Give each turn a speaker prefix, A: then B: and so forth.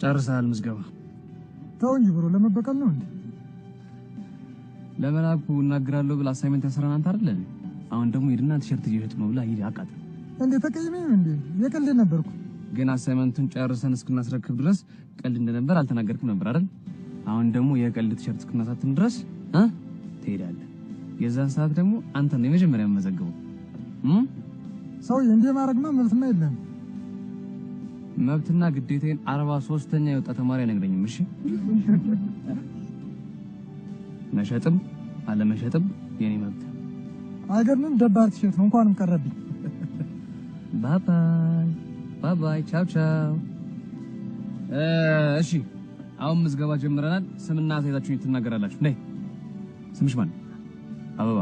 A: ጨርሰሃል ምዝገባ
B: ተው እንጂ ብሮ ለመበቀል ነው እንዴ
A: ለመላኩ እናግራለሁ ብላ አሳይመንት ያሰራን አንተ አይደል አሁን ደግሞ ሄድና ቲሸርት ይሸጥ ነው ብላ ሂድ አቃጥ
B: እንዴ ተቀይመኝ እንዴ የቀልድ ነበርኩ
A: ግን አሳይመንቱን ጨርሰን እስክናስረክብ ድረስ ቀልድ እንደነበር አልተናገርኩም ነበር አይደል አሁን ደግሞ የቀልድ ቲሸርት እስክናሳትም ድረስ ትሄዳለህ የዛን ሰዓት ደግሞ አንተ ነው የመጀመሪያ መዘገበው
B: ሰው እንዴ ማረግማ መብትና የለም
A: መብትና ግዴታዬን 43ኛ የወጣ ተማሪ አይነግረኝም እሺ መሸጥም አለመሸጥም የኔ መብት
B: አይገርምም ደባር ቲሸርት ነው እንኳንም ቀረብኝ
A: ባይ ባይ ቻው ቻው እሺ አሁን ምዝገባ ጀምረናል ስምና ዘይታችሁን ትናገራላችሁ ነይ ስምሽ ማን አበባ